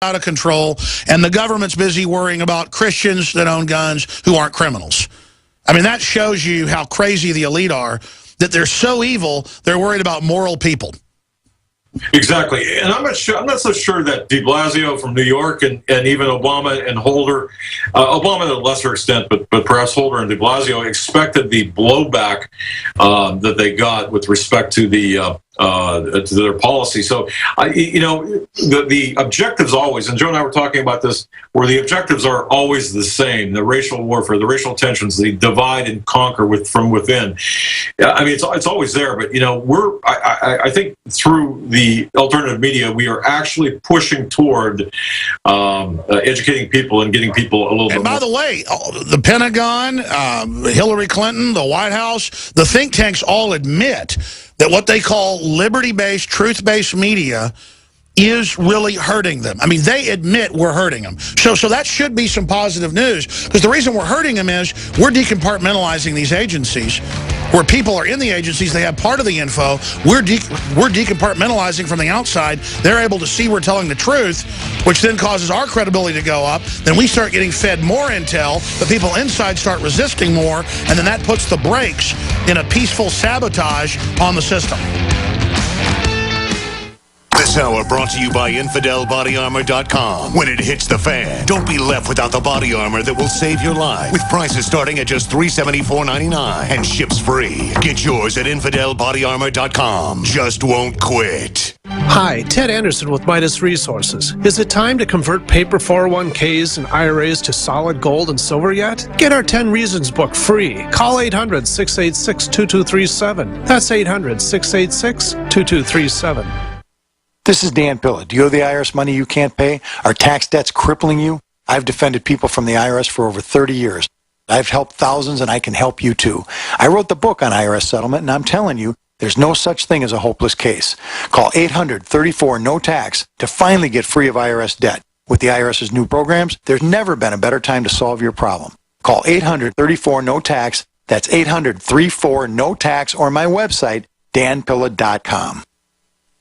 out of control, and the government's busy worrying about Christians that own guns who aren't criminals. I mean, that shows you how crazy the elite are, that they're so evil, they're worried about moral people. Exactly, and I'm not so sure that de Blasio from New York and even Obama and Holder, Obama to a lesser extent, but perhaps Holder and de Blasio expected the blowback that they got with respect to to their policy. So, the objectives always, and Joe and I were talking about this, where the objectives are always the same: the racial warfare, the racial tensions, the divide and conquer from within. I mean, it's always there, but I think through the alternative media, we are actually pushing toward educating people and getting people a little bit more. And by the way, the Pentagon, Hillary Clinton, the White House, the think tanks all admit that what they call liberty-based, truth-based media is really hurting them. I mean, they admit we're hurting them. So that should be some positive news, because the reason we're hurting them is we're decompartmentalizing these agencies. Where people are in the agencies, they have part of the info. We're decompartmentalizing from the outside. They're able to see we're telling the truth, which then causes our credibility to go up. Then we start getting fed more intel. The people inside start resisting more, and then that puts the brakes in a peaceful sabotage on the system. This hour brought to you by InfidelBodyArmor.com. When it hits the fan, don't be left without the body armor that will save your life. With prices starting at just $374.99 and ships free. Get yours at InfidelBodyArmor.com. Just won't quit. Hi, Ted Anderson with Midas Resources. Is it time to convert paper 401ks and IRAs to solid gold and silver yet? Get our 10 Reasons book free. Call 800-686-2237. That's 800-686-2237. This is Dan Pilla. Do you owe the IRS money you can't pay? Are tax debts crippling you? I've defended people from the IRS for over 30 years. I've helped thousands, and I can help you too. I wrote the book on IRS settlement, and I'm telling you, there's no such thing as a hopeless case. Call 800-34-NO-TAX to finally get free of IRS debt. With the IRS's new programs, there's never been a better time to solve your problem. Call 800-34-NO-TAX. That's 800-34-NO-TAX, or my website, danpilla.com.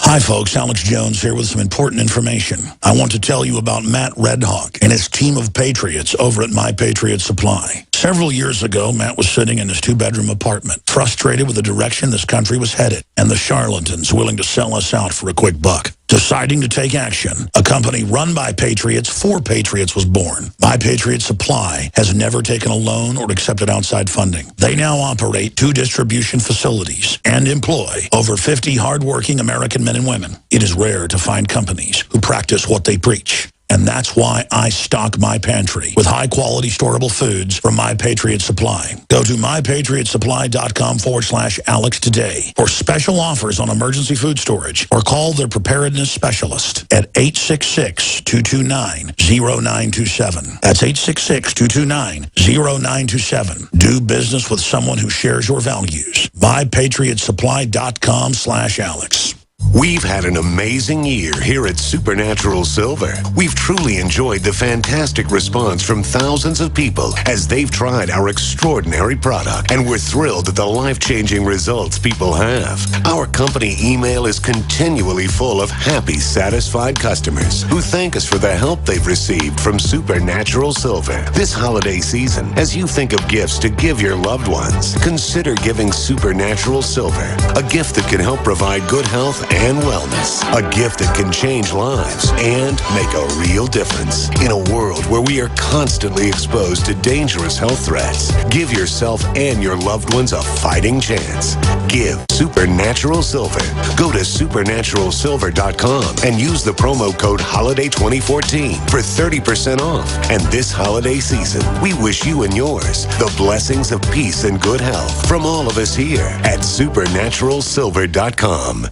Hi folks, Alex Jones here with some important information. I want to tell you about Matt Redhawk and his team of patriots over at My Patriot Supply. Several years ago, Matt was sitting in his 2-bedroom apartment, frustrated with the direction this country was headed and the charlatans willing to sell us out for a quick buck. Deciding to take action, a company run by patriots for patriots was born. My Patriot Supply has never taken a loan or accepted outside funding. They now operate 2 distribution facilities and employ over 50 hardworking American men and women. It is rare to find companies who practice what they preach. And that's why I stock my pantry with high-quality storable foods from My Patriot Supply. Go to mypatriotsupply.com/Alex today for special offers on emergency food storage, or call their preparedness specialist at 866-229-0927. That's 866-229-0927. Do business with someone who shares your values. mypatriotsupply.com/Alex. We've had an amazing year here at Supernatural Silver. We've truly enjoyed the fantastic response from thousands of people as they've tried our extraordinary product, and we're thrilled at the life-changing results people have. Our company email is continually full of happy, satisfied customers who thank us for the help they've received from Supernatural Silver. This holiday season, as you think of gifts to give your loved ones, consider giving Supernatural Silver, a gift that can help provide good health and wellness. A gift that can change lives and make a real difference. In a world where we are constantly exposed to dangerous health threats, give yourself and your loved ones a fighting chance. Give Supernatural Silver. Go to supernaturalsilver.com and use the promo code HOLIDAY2014 for 30% off. And this holiday season, we wish you and yours the blessings of peace and good health from all of us here at supernaturalsilver.com.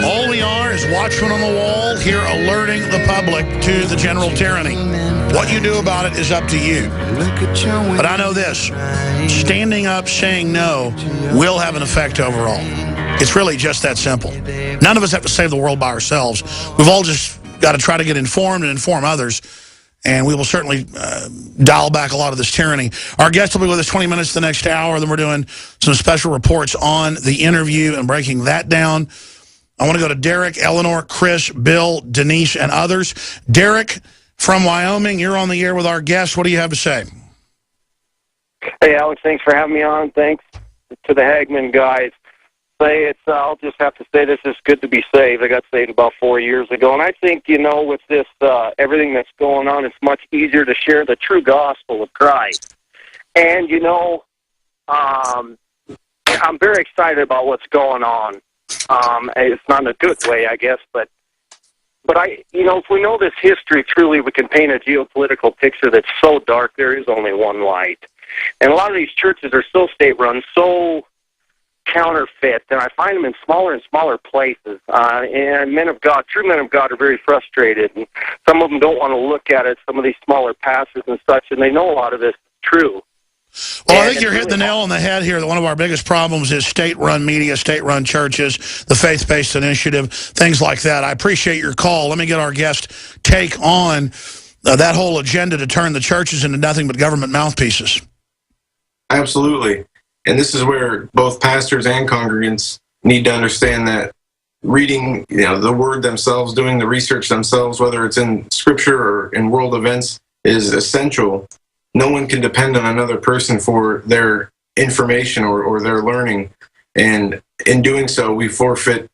All we are is watchmen on the wall here alerting the public to the general tyranny. What you do about it is up to you. But I know this, standing up saying no will have an effect overall. It's really just that simple. None of us have to save the world by ourselves. We've all just got to try to get informed and inform others. And we will certainly dial back a lot of this tyranny. Our guest will be with us 20 minutes the next hour. Then we're doing some special reports on the interview and breaking that down. I want to go to Derek, Eleanor, Chris, Bill, Denise, and others. Derek from Wyoming, you're on the air with our guest. What do you have to say? Hey, Alex, thanks for having me on. Thanks to the Hagmann guys. I'll just have to say this is good to be saved. I got saved about 4 years ago, and I think, with this everything that's going on, it's much easier to share the true gospel of Christ. And, I'm very excited about what's going on. It's not in a good way, I guess, but if we know this history truly, we can paint a geopolitical picture that's so dark, there is only one light. And a lot of these churches are so state-run, so counterfeit, and I find them in smaller and smaller places. And men of God, true men of God, are very frustrated. And some of them don't want to look at it, some of these smaller pastors and such, and they know a lot of this is true. Well, I think you're hitting the nail on the head here. That one of our biggest problems is state-run media, state-run churches, the faith-based initiative, things like that. I appreciate your call. Let me get our guest take on that whole agenda to turn the churches into nothing but government mouthpieces. Absolutely. And this is where both pastors and congregants need to understand that reading, the word themselves, doing the research themselves, whether it's in scripture or in world events, is essential. No one can depend on another person for their information or their learning. And in doing so, we forfeit,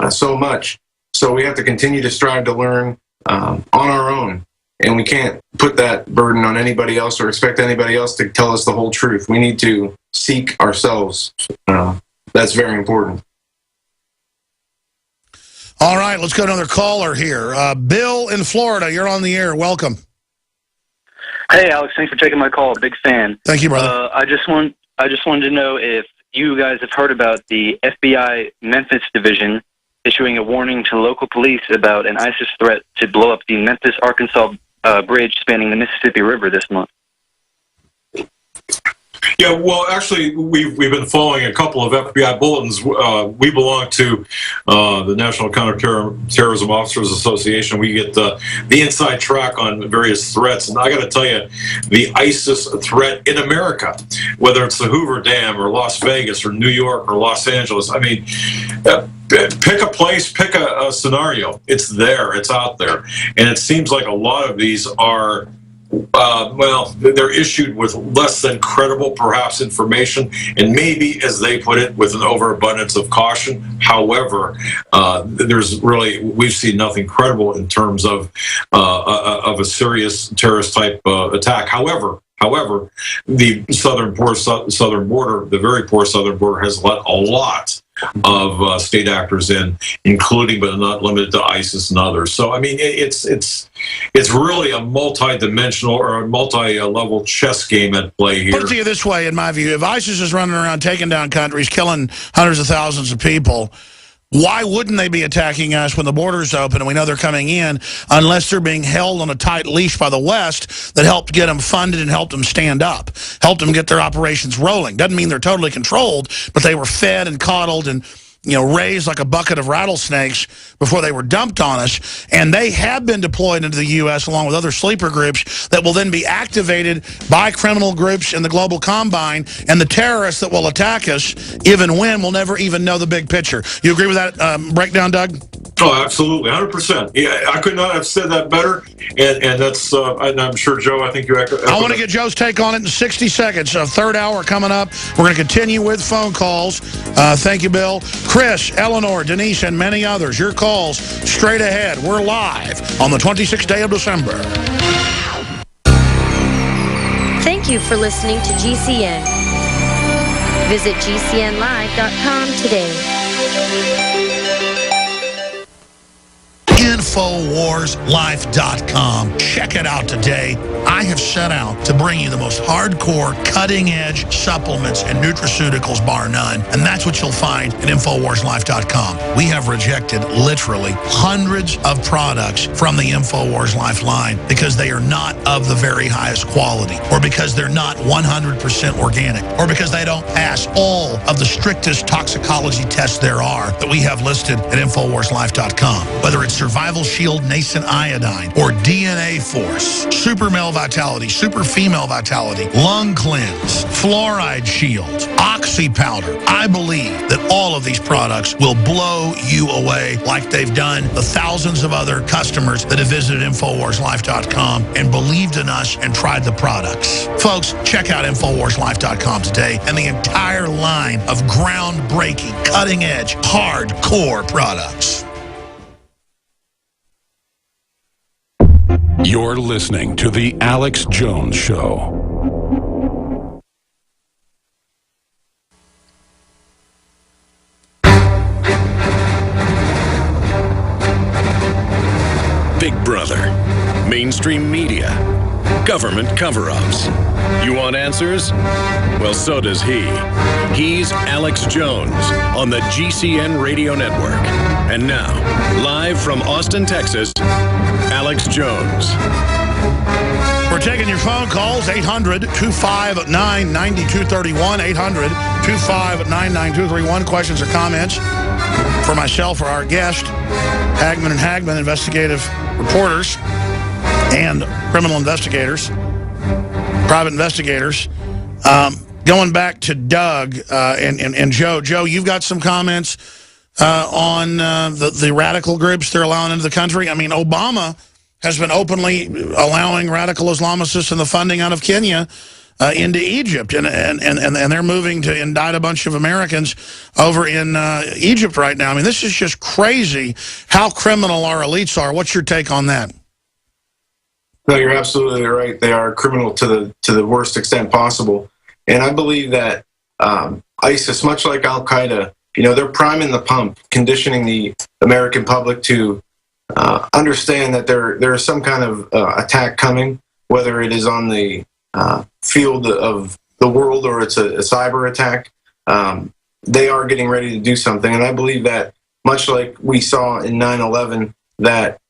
so much. So we have to continue to strive to learn on our own. And we can't put that burden on anybody else or expect anybody else to tell us the whole truth. We need to seek ourselves. That's very important. All right, let's go to another caller here. Bill in Florida, you're on the air. Welcome. Hey, Alex, thanks for taking my call. Big fan. Thank you, brother. I just wanted to know if you guys have heard about the FBI Memphis division issuing a warning to local police about an ISIS threat to blow up the Memphis, Arkansas bridge spanning the Mississippi River this month. Yeah, well, actually, we've been following a couple of FBI bulletins. We belong to the National Counterterrorism Officers Association. We get the inside track on various threats. And I got to tell you, the ISIS threat in America, whether it's the Hoover Dam or Las Vegas or New York or Los Angeles, I mean, pick a place, pick a scenario. It's there. It's out there. And it seems like a lot of these are they're issued with less than credible, perhaps, information, and maybe, as they put it, with an overabundance of caution. However, we've seen nothing credible in terms of a serious terrorist type attack. However, the southern border, the very poor southern border, has let a lot of state actors in, including but not limited to ISIS and others. So I mean, it's really a multi-dimensional or a multi-level chess game at play here. Put it to you this way, in my view: if ISIS is running around taking down countries, killing hundreds of thousands of people, why wouldn't they be attacking us when the border's open and we know they're coming in, unless they're being held on a tight leash by the West that helped get them funded and helped them stand up, helped them get their operations rolling? Doesn't mean they're totally controlled, but they were fed and coddled and raised like a bucket of rattlesnakes before they were dumped on us. And they have been deployed into the U.S. along with other sleeper groups that will then be activated by criminal groups in the global combine, and the terrorists that will attack us, even when, will never even know the big picture. You agree with that breakdown, Doug? Oh, absolutely, 100%. Yeah, I could not have said that better, and that's, and I'm sure, Joe, I think you echo. I want to get Joe's take on it in 60 seconds. Third hour coming up. We're going to continue with phone calls. Thank you, Bill. Chris, Eleanor, Denise, and many others. Your calls straight ahead. We're live on the 26th day of December. Thank you for listening to GCN. Visit GCNlive.com today. InfoWarsLife.com. Check it out today. I have set out to bring you the most hardcore, cutting-edge supplements and nutraceuticals, bar none. And that's what you'll find at InfoWarsLife.com. We have rejected literally hundreds of products from the InfoWars Life line because they are not of the very highest quality, or because they're not 100% organic, or because they don't pass all of the strictest toxicology tests there are that we have listed at InfoWarsLife.com. Whether it's survival Radical Shield Nascent Iodine, or DNA Force, Super Male Vitality, Super Female Vitality, Lung Cleanse, Fluoride Shield, Oxy Powder. I believe that all of these products will blow you away like they've done the thousands of other customers that have visited InfoWarsLife.com and believed in us and tried the products. Folks, check out InfoWarsLife.com today and the entire line of groundbreaking, cutting-edge, hardcore products. You're listening to The Alex Jones Show. Big Brother, mainstream media, government cover-ups. You want answers? Well, so does he. He's Alex Jones on the GCN Radio Network. And now, live from Austin, Texas, Alex Jones. We're taking your phone calls, 800-259-9231, 800-259-9231. Questions or comments for myself or our guest, Hagmann and Hagmann, investigative reporters and criminal investigators, private investigators. Going back to Doug and Joe. Joe, you've got some comments on the radical groups they're allowing into the country. I mean, Obama has been openly allowing radical Islamicists and the funding out of Kenya into Egypt, and they're moving to indict a bunch of Americans over in Egypt right now. I mean, this is just crazy how criminal our elites are. What's your take on that? No, you're absolutely right. They are criminal to the worst extent possible. And I believe that ISIS, much like Al-Qaeda, they're priming the pump, conditioning the American public to understand that there is some kind of attack coming, whether it is on the field of the world or it's a cyber attack. They are getting ready to do something. And I believe that, much like we saw in 9/11, that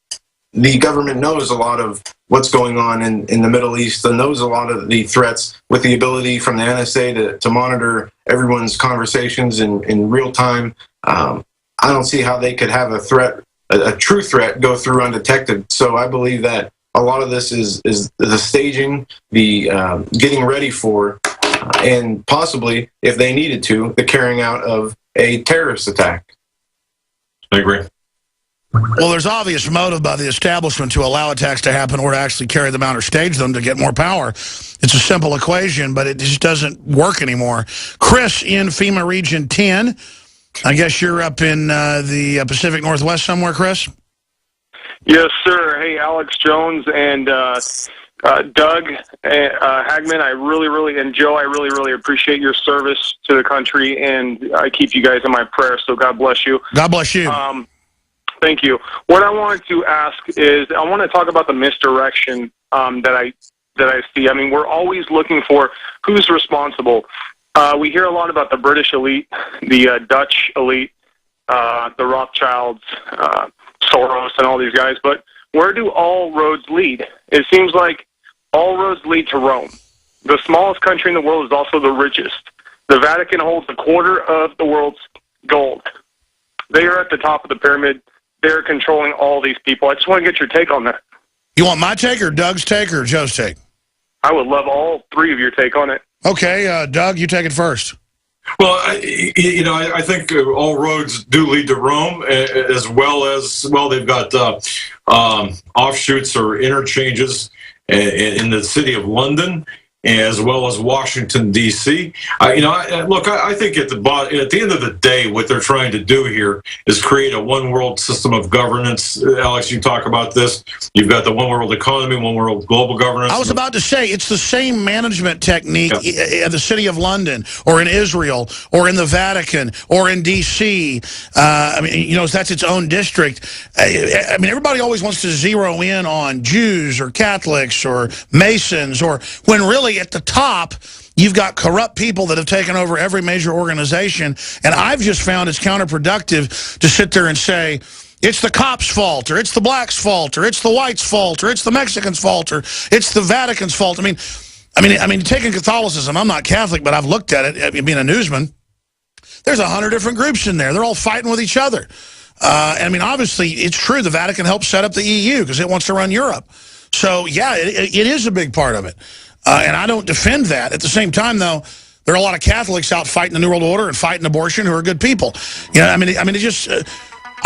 the government knows a lot of what's going on in the Middle East and knows a lot of the threats, with the ability from the NSA to monitor everyone's conversations in real time. I don't see how they could have a true threat, go through undetected. So I believe that a lot of this is the staging, the getting ready for, and possibly, if they needed to, the carrying out of a terrorist attack. I agree. Well, there's obvious motive by the establishment to allow attacks to happen or to actually carry them out or stage them to get more power. It's a simple equation, but it just doesn't work anymore. Chris in FEMA Region 10. I guess you're up in the Pacific Northwest somewhere, Chris? Yes, sir. Hey, Alex Jones and Doug Hagmann, I really, and Joe, I really appreciate your service to the country, and I keep you guys in my prayers, so God bless you. God bless you. Thank you. What I wanted to ask is, I want to talk about the misdirection that I see. I mean, we're always looking for who's responsible. We hear a lot about the British elite, the Dutch elite, the Rothschilds, Soros, and all these guys, but where do all roads lead? It seems like all roads lead to Rome. The smallest country in the world is also the richest. The Vatican holds a quarter of the world's gold. They are at the top of the pyramid. They're controlling all these people. I just want to get your take on that. You want my take or Doug's take or Joe's take? I would love all three of your take on it. Okay, Doug, you take it first. Well, I think all roads do lead to Rome, as well as, they've got offshoots or interchanges in the city of London, as well as Washington, D.C. I think at the end of the day, what they're trying to do here is create a one-world system of governance. Alex, you talk about this. You've got the one-world economy, one-world global governance. I was about to say, it's the same management technique in the city of London or in Israel or in the Vatican or in D.C. That's its own district. Everybody always wants to zero in on Jews or Catholics or Masons, or when really at the top, you've got corrupt people that have taken over every major organization. And I've just found it's counterproductive to sit there and say, it's the cops' fault, or it's the blacks' fault, or it's the whites' fault, or it's the Mexicans' fault, or it's the Vatican's fault. I mean, taking Catholicism, I'm not Catholic, but I've looked at it, being a newsman. There's 100 different groups in there. They're all fighting with each other. I mean, obviously, it's true. The Vatican helped set up the EU because it wants to run Europe. So, yeah, it is a big part of it. And I don't defend that. At the same time, though, there are a lot of Catholics out fighting the New World Order and fighting abortion who are good people. You know, I mean, it just